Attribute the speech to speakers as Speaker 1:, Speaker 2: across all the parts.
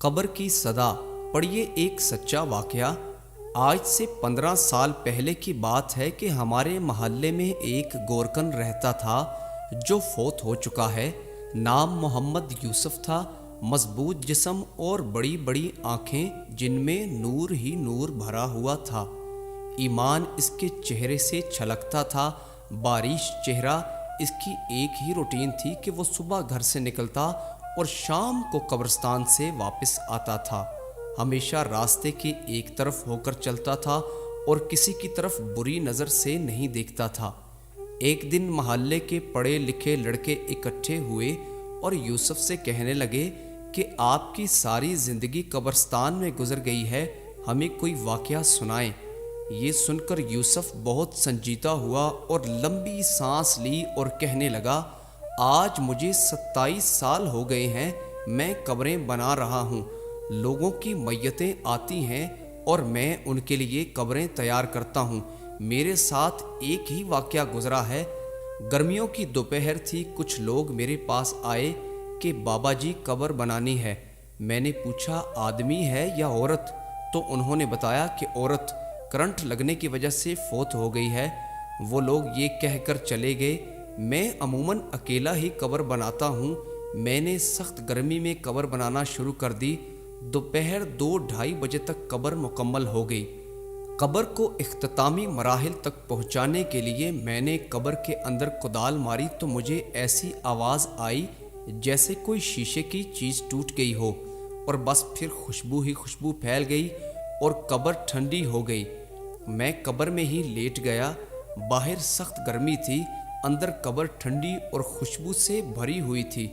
Speaker 1: قبر کی صدا پڑھیے ایک سچا واقعہ۔ آج سے 15 سال پہلے کی بات ہے کہ ہمارے محلے میں ایک گورکن رہتا تھا جو فوت ہو چکا ہے۔ نام محمد یوسف تھا۔ مضبوط جسم اور بڑی بڑی آنکھیں جن میں نور ہی نور بھرا ہوا تھا۔ ایمان اس کے چہرے سے چھلکتا تھا۔ بارش چہرہ اس کی ایک ہی روٹین تھی کہ وہ صبح گھر سے نکلتا اور شام کو قبرستان سے واپس آتا تھا۔ ہمیشہ راستے کے ایک طرف ہو کر چلتا تھا اور کسی کی طرف بری نظر سے نہیں دیکھتا تھا۔ ایک دن محلے کے پڑھے لکھے لڑکے اکٹھے ہوئے اور یوسف سے کہنے لگے کہ آپ کی ساری زندگی قبرستان میں گزر گئی ہے، ہمیں کوئی واقعہ سنائیں۔ یہ سن کر یوسف بہت سنجیدہ ہوا اور لمبی سانس لی اور کہنے لگا، آج مجھے 27 سال ہو گئے ہیں، میں قبریں بنا رہا ہوں۔ لوگوں کی میتیں آتی ہیں اور میں ان کے لیے قبریں تیار کرتا ہوں۔ میرے ساتھ ایک ہی واقعہ گزرا ہے۔ گرمیوں کی دوپہر تھی، کچھ لوگ میرے پاس آئے کہ بابا جی قبر بنانی ہے۔ میں نے پوچھا آدمی ہے یا عورت؟ تو انہوں نے بتایا کہ عورت کرنٹ لگنے کی وجہ سے فوت ہو گئی ہے۔ وہ لوگ یہ کہہ کر چلے گئے، میں عموماً اکیلا ہی قبر بناتا ہوں۔ میں نے سخت گرمی میں قبر بنانا شروع کر دی۔ دوپہر 2-2:30 بجے تک قبر مکمل ہو گئی۔ قبر کو اختتامی مراحل تک پہنچانے کے لیے میں نے قبر کے اندر کدال ماری تو مجھے ایسی آواز آئی جیسے کوئی شیشے کی چیز ٹوٹ گئی ہو، اور بس پھر خوشبو ہی خوشبو پھیل گئی اور قبر ٹھنڈی ہو گئی۔ میں قبر میں ہی لیٹ گیا۔ باہر سخت گرمی تھی، اندر قبر ٹھنڈی اور خوشبو سے بھری ہوئی تھی۔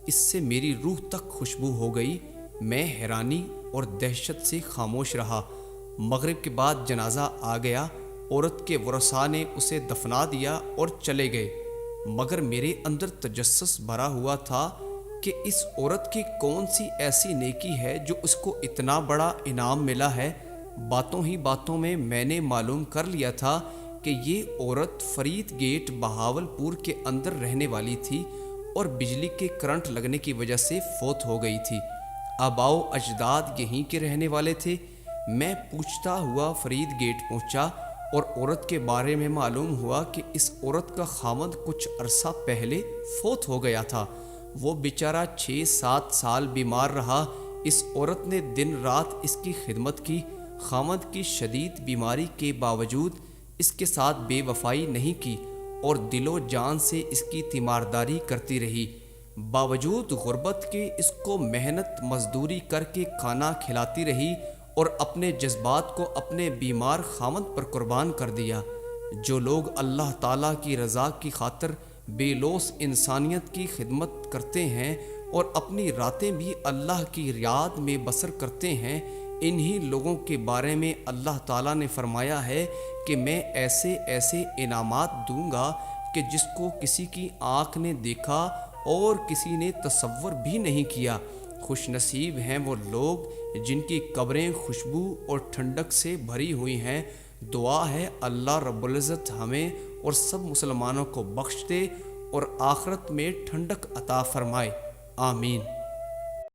Speaker 1: اس سے میری روح تک خوشبو ہو گئی۔ میں حیرانی اور دہشت سے خاموش رہا۔ مغرب کے بعد جنازہ آ گیا۔ عورت کے ورثاء نے اسے دفنا دیا اور چلے گئے، مگر میرے اندر تجسس بھرا ہوا تھا کہ اس عورت کی کون سی ایسی نیکی ہے جو اس کو اتنا بڑا انعام ملا ہے۔ باتوں ہی باتوں میں نے معلوم کر لیا تھا کہ یہ عورت فرید گیٹ بہاولپور کے اندر رہنے والی تھی اور بجلی کے کرنٹ لگنے کی وجہ سے فوت ہو گئی تھی۔ آباء و اجداد یہیں کے رہنے والے تھے۔ میں پوچھتا ہوا فرید گیٹ پہنچا اور عورت کے بارے میں معلوم ہوا کہ اس عورت کا خاوند کچھ عرصہ پہلے فوت ہو گیا تھا۔ وہ بیچارہ 6-7 سال بیمار رہا۔ اس عورت نے دن رات اس کی خدمت کی۔ خاوند کی شدید بیماری کے باوجود اس کے ساتھ بے وفائی نہیں کی اور دل و جان سے اس کی تیمارداری کرتی رہی۔ باوجود غربت کے اس کو محنت مزدوری کر کے کھانا کھلاتی رہی اور اپنے جذبات کو اپنے بیمار خاوند پر قربان کر دیا۔ جو لوگ اللہ تعالیٰ کی رضا کی خاطر بے لوث انسانیت کی خدمت کرتے ہیں اور اپنی راتیں بھی اللہ کی یاد میں بسر کرتے ہیں، انہی لوگوں کے بارے میں اللہ تعالیٰ نے فرمایا ہے کہ میں ایسے ایسے انعامات دوں گا کہ جس کو کسی کی آنکھ نے دیکھا اور کسی نے تصور بھی نہیں کیا۔ خوش نصیب ہیں وہ لوگ جن کی قبریں خوشبو اور ٹھنڈک سے بھری ہوئی ہیں۔ دعا ہے اللہ رب العزت ہمیں اور سب مسلمانوں کو بخش دے اور آخرت میں ٹھنڈک عطا فرمائے، آمین۔